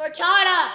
For China!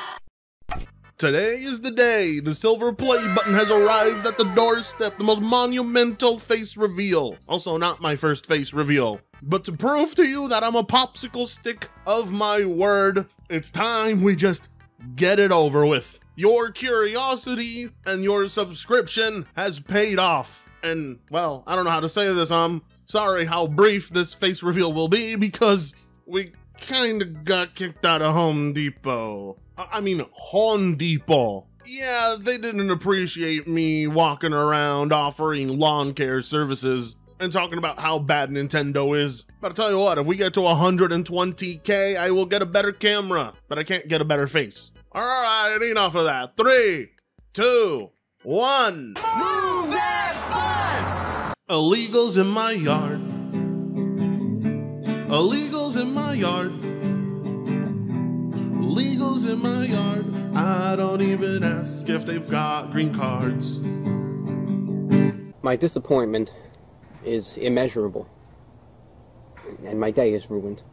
Today is the day. The silver play button has arrived at the doorstep. The most monumental face reveal. Also not my first face reveal. But to prove to you that I'm a popsicle stick of my word, it's time we just get it over with. Your curiosity and your subscription has paid off. And, well, I don't know how to say this. I'm sorry how brief this face reveal will be because we kinda got kicked out of Home Depot. Home Depot. Yeah, they didn't appreciate me walking around offering lawn care services and talking about how bad Nintendo is. But I'll tell you what, if we get to 120K, I will get a better camera, but I can't get a better face. All right, enough of that. 3, 2, 1. Move that bus! Illegals in my yard. Illegals in my yard. Illegals in my yard. I don't even ask if they've got green cards. My disappointment is immeasurable, and my day is ruined.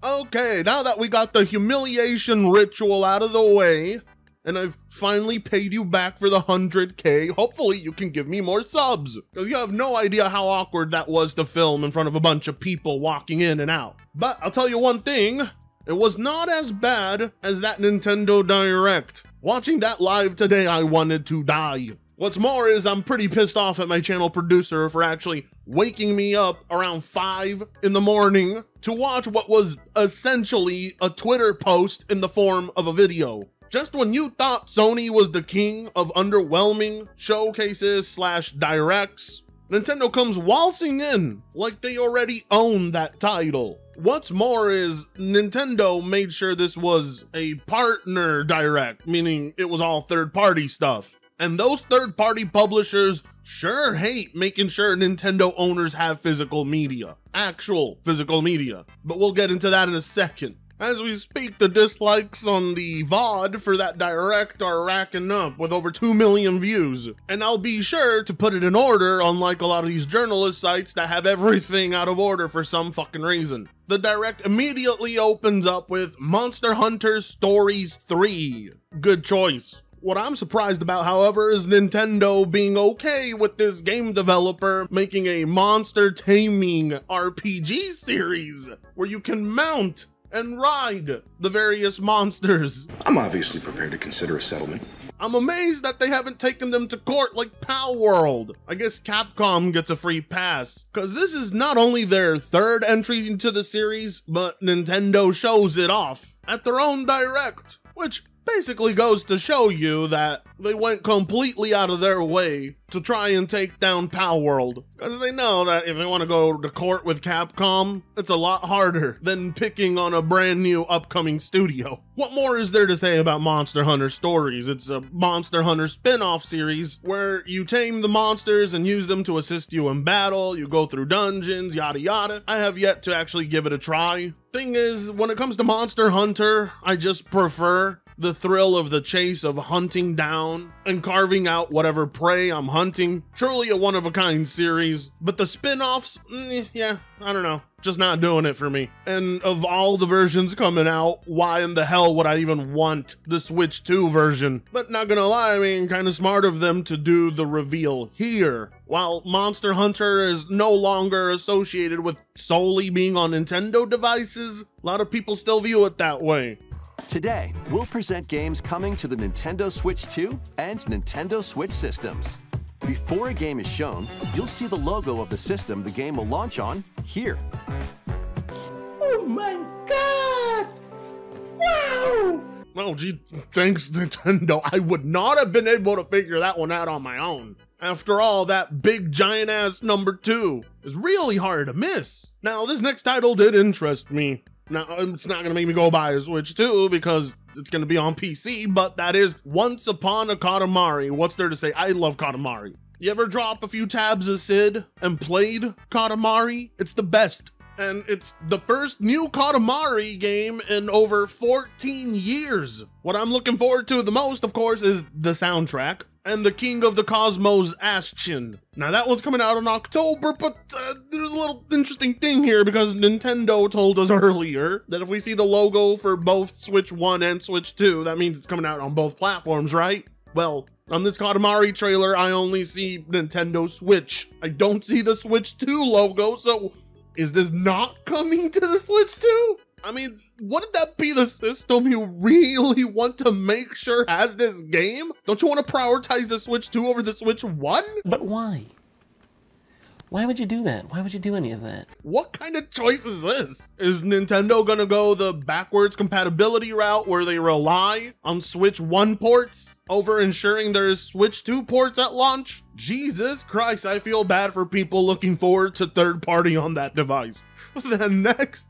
Okay, now that we got the humiliation ritual out of the way, and I've finally paid you back for the 100K, hopefully you can give me more subs, because you have no idea how awkward that was to film in front of a bunch of people walking in and out. But I'll tell you one thing, it was not as bad as that Nintendo Direct. Watching that live today, I wanted to die. What's more is I'm pretty pissed off at my channel producer for actually waking me up around 5 in the morning to watch what was essentially a Twitter post in the form of a video. Just when you thought Sony was the king of underwhelming showcases / directs, Nintendo comes waltzing in like they already own that title. What's more is Nintendo made sure this was a partner direct, meaning it was all third-party stuff. And those third-party publishers sure hate making sure Nintendo owners have physical media. Actual physical media. But we'll get into that in a second. As we speak, the dislikes on the VOD for that Direct are racking up with over 2 million views. And I'll be sure to put it in order, unlike a lot of these journalist sites that have everything out of order for some fucking reason. The Direct immediately opens up with Monster Hunter Stories 3. Good choice. What I'm surprised about, however, is Nintendo being okay with this game developer making a monster taming RPG series where you can mount and ride the various monsters. I'm obviously prepared to consider a settlement. I'm amazed that they haven't taken them to court like PacMan World. I guess Capcom gets a free pass, because this is not only their third entry into the series, but Nintendo shows it off at their own Direct, which basically goes to show you that they went completely out of their way to try and take down PacMan World, because they know that if they want to go to court with Capcom, it's a lot harder than picking on a brand new upcoming studio. What more is there to say about Monster Hunter Stories? It's a Monster Hunter spin-off series where you tame the monsters and use them to assist you in battle, you go through dungeons, yada yada. I have yet to actually give it a try. Thing is, when it comes to Monster Hunter, I just prefer the thrill of the chase of hunting down and carving out whatever prey I'm hunting. Truly a one-of-a-kind series, but the spin-offs, yeah, I don't know, just not doing it for me. And of all the versions coming out, why in the hell would I even want the Switch 2 version? But not gonna lie, kind of smart of them to do the reveal here. While Monster Hunter is no longer associated with solely being on Nintendo devices, a lot of people still view it that way. Today, we'll present games coming to the Nintendo Switch 2 and Nintendo Switch systems. Before a game is shown, you'll see the logo of the system the game will launch on here. Oh my god! Wow! Oh gee, thanks Nintendo. I would not have been able to figure that one out on my own. After all, that big giant ass number 2 is really hard to miss. Now, this next title did interest me. Now, it's not going to make me go buy a Switch 2 because it's going to be on PC, but that is Once Upon a Kodamari. What's there to say? I love Kodamari. You ever drop a few tabs of Sid and played Kodamari? It's the best. And it's the first new Kodamari game in over 14 years. What I'm looking forward to the most, of course, is the soundtrack. and the King of the Cosmos Ashen. Now that one's coming out in October, but there's a little interesting thing here because Nintendo told us earlier that if we see the logo for both Switch 1 and Switch 2, that means it's coming out on both platforms, right? Well, on this Kodamari trailer, I only see Nintendo Switch. I don't see the Switch 2 logo, so is this not coming to the Switch 2? I mean, wouldn't that be the system you really want to make sure has this game? Don't you want to prioritize the Switch 2 over the Switch 1? But why? Why would you do that? Why would you do any of that? What kind of choice is this? Is Nintendo gonna go the backwards compatibility route where they rely on Switch 1 ports over ensuring there's Switch 2 ports at launch? Jesus Christ, I feel bad for people looking forward to third party on that device. Then next,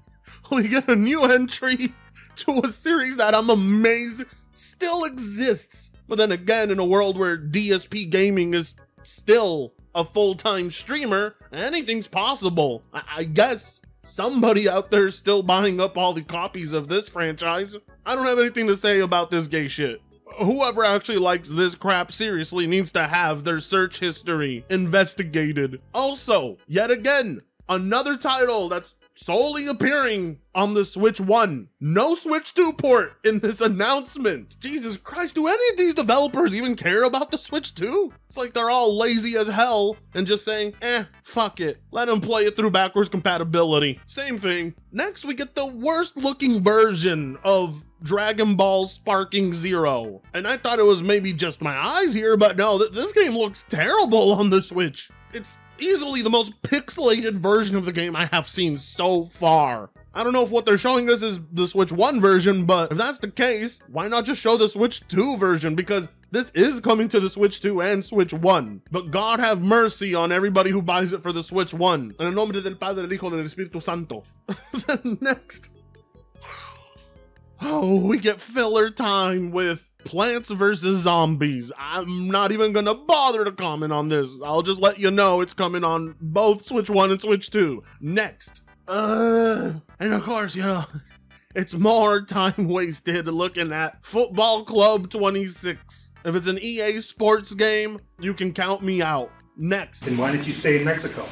we get a new entry to a series that I'm amazed still exists. But then again, in a world where DSP gaming is still a full-time streamer, anything's possible. I guess somebody out there is still buying up all the copies of this franchise. I don't have anything to say about this gay shit. Whoever actually likes this crap seriously needs to have their search history investigated. Also, yet again, another title that's solely appearing on the Switch 1. No Switch 2 port in this announcement. Jesus Christ, do any of these developers even care about the Switch 2? It's like they're all lazy as hell and just saying, fuck it. Let them play it through backwards compatibility. Same thing. Next, we get the worst looking version of Dragon Ball Sparking Zero. And I thought it was maybe just my eyes here, but no, this game looks terrible on the Switch. It's easily the most pixelated version of the game I have seen so far. I don't know if what they're showing us is the Switch 1 version, but if that's the case, why not just show the Switch 2 version? Because this is coming to the Switch 2 and Switch 1. But God have mercy on everybody who buys it for the Switch 1. En el nombre del Padre, del Hijo, del Espíritu Santo. Then next, we get filler time with Plants vs. Zombies. I'm not even gonna bother to comment on this. I'll just let you know it's coming on both Switch 1 and Switch 2. Next. And of course, you know, it's more time wasted looking at Football Club 26. If it's an EA Sports game, you can count me out. Next. Then why did you stay in Mexico?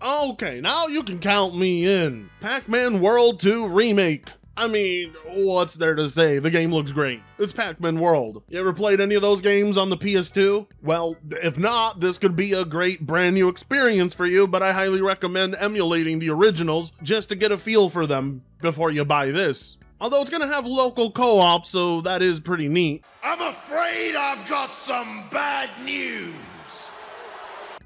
Okay, now you can count me in. PacMan World 2 Remake. I mean, what's there to say? The game looks great. It's PacMan World. You ever played any of those games on the PS2? Well, if not, this could be a great brand new experience for you, but I highly recommend emulating the originals just to get a feel for them before you buy this. Although it's gonna have local co-op, so that is pretty neat. I'm afraid I've got some bad news.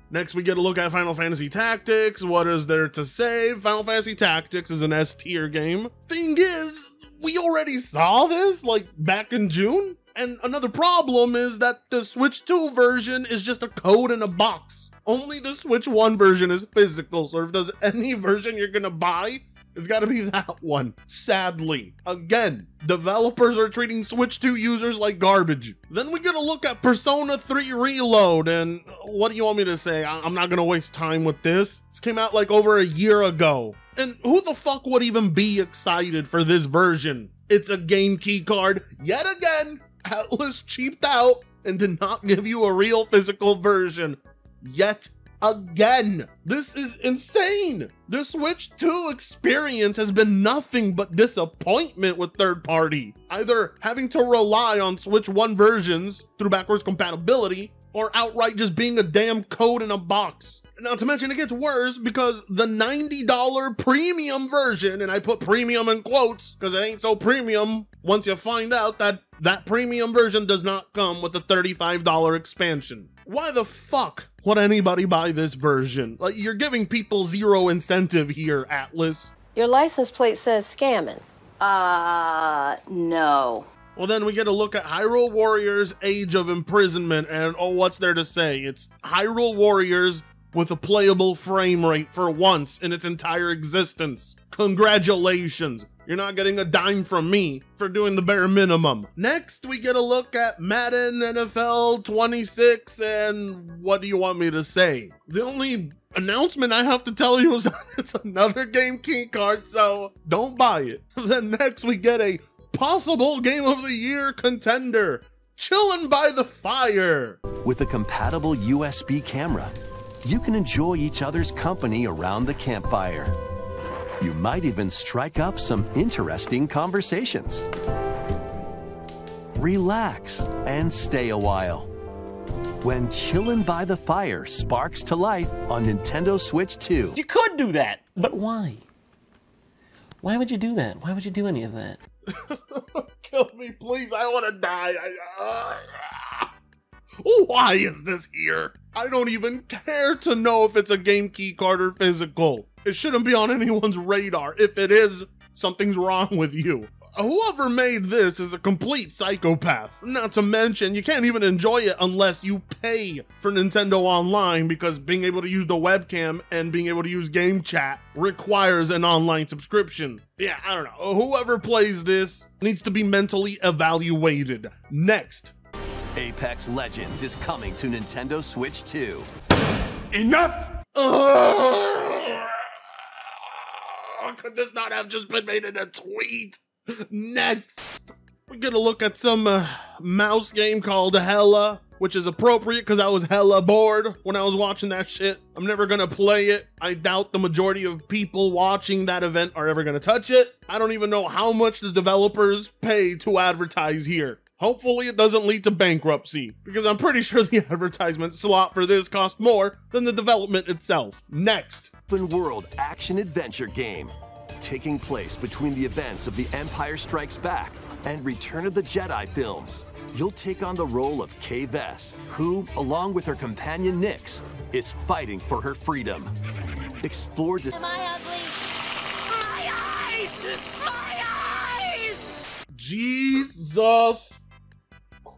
Next, we get a look at Final Fantasy Tactics. What is there to say? Final Fantasy Tactics is an S-tier game. Thing is, we already saw this, like, back in June. And another problem is that the Switch 2 version is just a code in a box. Only the Switch 1 version is physical, so if there's any version you're gonna buy, it's gotta be that one, sadly. Again, developers are treating Switch 2 users like garbage. Then we get a look at Persona 3 Reload, and what do you want me to say? I'm not gonna waste time with this. This came out like over a year ago. And who the fuck would even be excited for this version? It's a game key card. Yet again, Atlas cheaped out and did not give you a real physical version. Yet again, this is insane. The Switch 2 experience has been nothing but disappointment with third party, either having to rely on Switch 1 versions through backwards compatibility or outright just being a damn code in a box. Not to mention it gets worse because the $90 premium version, and I put premium in quotes because it ain't so premium once you find out that that premium version does not come with a $35 expansion. Why the fuck would anybody buy this version? Like, you're giving people zero incentive here, Atlas. Your license plate says scamming. No. Well, then we get a look at Hyrule Warriors Age of Imprisonment, and oh, what's there to say? It's Hyrule Warriors with a playable frame rate for once in its entire existence. Congratulations. You're not getting a dime from me for doing the bare minimum. Next, we get a look at Madden NFL 26, and what do you want me to say? The only announcement I have to tell you is that it's another game key card, so don't buy it. Then next, we get a possible Game of the Year contender, Chillin' by the Fire. With a compatible USB camera, you can enjoy each other's company around the campfire. You might even strike up some interesting conversations. Relax and stay a while when Chillin' by the Fire sparks to life on Nintendo Switch 2. You could do that, but why? Why would you do that? Why would you do any of that? Kill me, please. I want to die. Why is this here? I don't even care to know if it's a game key card or physical. It shouldn't be on anyone's radar. If it is, something's wrong with you. Whoever made this is a complete psychopath. Not to mention, you can't even enjoy it unless you pay for Nintendo Online, because being able to use the webcam and being able to use game chat requires an online subscription. Yeah, I don't know. Whoever plays this needs to be mentally evaluated. Next. Apex Legends is coming to Nintendo Switch 2. Enough! Could this not have just been made in a tweet? Next, we're gonna look at some mouse game called Hella, which is appropriate because I was hella bored when I was watching that shit. I'm never gonna play it. I doubt the majority of people watching that event are ever gonna touch it. I don't even know how much the developers pay to advertise here. Hopefully it doesn't lead to bankruptcy, because I'm pretty sure the advertisement slot for this cost more than the development itself. Next. Open world action-adventure game, taking place between the events of The Empire Strikes Back and Return of the Jedi films. You'll take on the role of Kay Vess, who, along with her companion Nyx, is fighting for her freedom. Explore the— Am I ugly? My eyes! My eyes! Jesus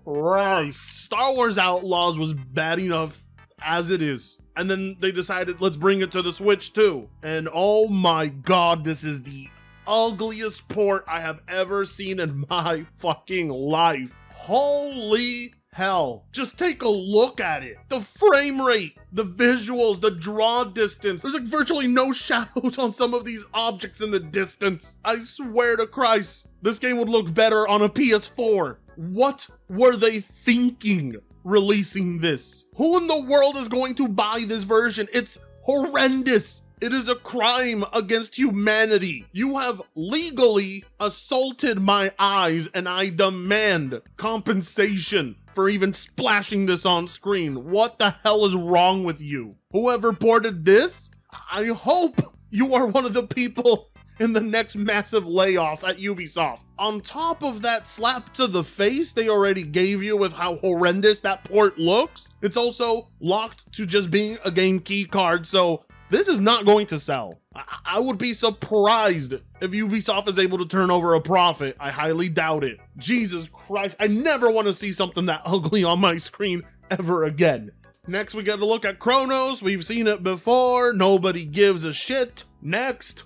Christ. Star Wars Outlaws was bad enough as it is. And then they decided, let's bring it to the Switch too. And oh my God, this is the ugliest port I have ever seen in my fucking life. Holy hell. Just take a look at it. The frame rate, the visuals, the draw distance. There's like virtually no shadows on some of these objects in the distance. I swear to Christ, this game would look better on a PS4. What were they thinking releasing this? Who in the world is going to buy this version? It's horrendous. It is a crime against humanity. You have legally assaulted my eyes, and I demand compensation for even splashing this on screen. What the hell is wrong with you? Whoever ported this, I hope you are one of the people in the next massive layoff at Ubisoft. On top of that slap to the face they already gave you with how horrendous that port looks, it's also locked to just being a game key card, so this is not going to sell. I would be surprised if Ubisoft is able to turn over a profit. I highly doubt it. Jesus Christ, I never want to see something that ugly on my screen ever again. Next, we get a look at Chronos. We've seen it before. Nobody gives a shit. Next.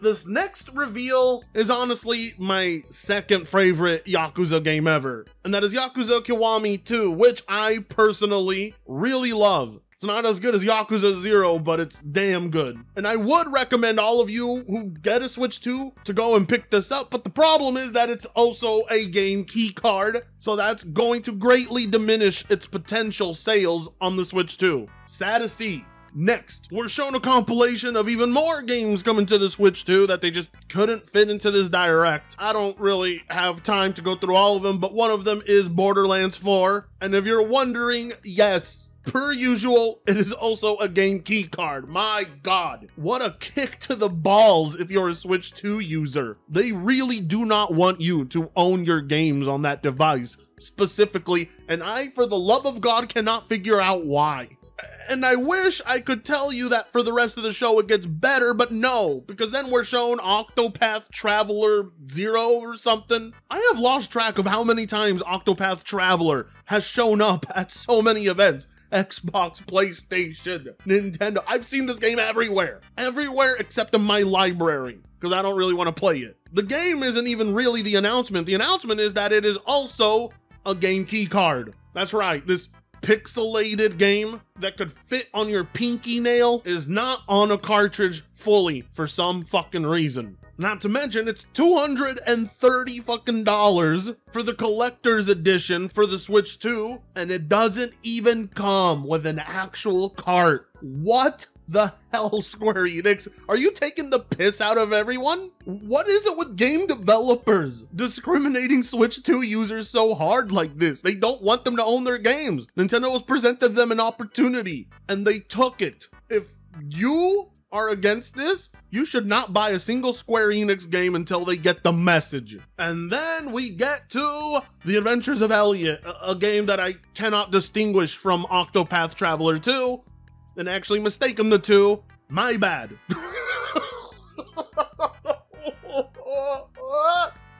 This next reveal is honestly my second favorite Yakuza game ever, and that is Yakuza Kiwami 2, which I personally really love. It's not as good as Yakuza 0, but it's damn good. And I would recommend all of you who get a Switch 2 to go and pick this up, but the problem is that it's also a game key card, so that's going to greatly diminish its potential sales on the Switch 2. Sad to see. Next, we're shown a compilation of even more games coming to the Switch 2 that they just couldn't fit into this direct. I don't really have time to go through all of them, but one of them is Borderlands 4. And if you're wondering, yes, per usual, it is also a game key card. My God, what a kick to the balls if you're a Switch 2 user. They really do not want you to own your games on that device specifically, and I, for the love of God, cannot figure out why. And I wish I could tell you that for the rest of the show it gets better, but no, because then we're shown Octopath Traveler 0 or something. I have lost track of how many times Octopath Traveler has shown up at so many events. Xbox, PlayStation, Nintendo. I've seen this game everywhere. Everywhere except in my library, because I don't really want to play it. The game isn't even really the announcement. The announcement is that it is also a game key card. That's right, this pixelated game that could fit on your pinky nail is not on a cartridge fully for some fucking reason. Not to mention, it's $230 fucking dollars for the collector's edition for the Switch 2, and it doesn't even come with an actual cart. What the hell, Square Enix? Are you taking the piss out of everyone? What is it with game developers discriminating Switch 2 users so hard like this? They don't want them to own their games. Nintendo has presented them an opportunity, and they took it. If you are against this, you should not buy a single Square Enix game until they get the message. And then we get to The Adventures of Elliot, a game that I cannot distinguish from Octopath Traveler 2, and actually mistaken the two. My bad.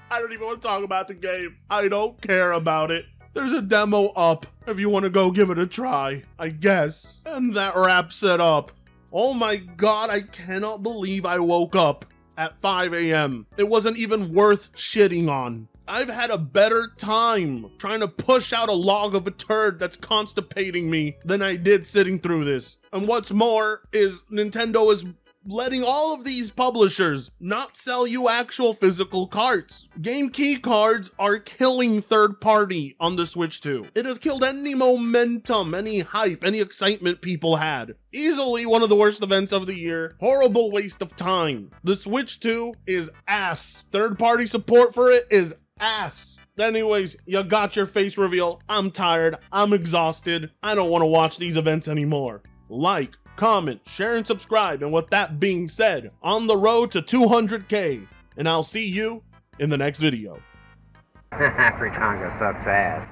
I don't even want to talk about the game. I don't care about it. There's a demo up if you want to go give it a try, I guess. And that wraps it up. Oh my god, I cannot believe I woke up at 5 a.m. It wasn't even worth shitting on. I've had a better time trying to push out a log of a turd that's constipating me than I did sitting through this. And what's more is Nintendo is letting all of these publishers not sell you actual physical carts. Game key cards are killing third party on the Switch 2. It has killed any momentum, any hype, any excitement people had. Easily one of the worst events of the year. Horrible waste of time. The Switch 2 is ass. Third party support for it is ass. Anyways, you got your face reveal. I'm tired. I'm exhausted. I don't want to watch these events anymore. Like, comment, share, and subscribe. And with that being said, on the road to 200K. And I'll see you in the next video. Free Congo sucks ass.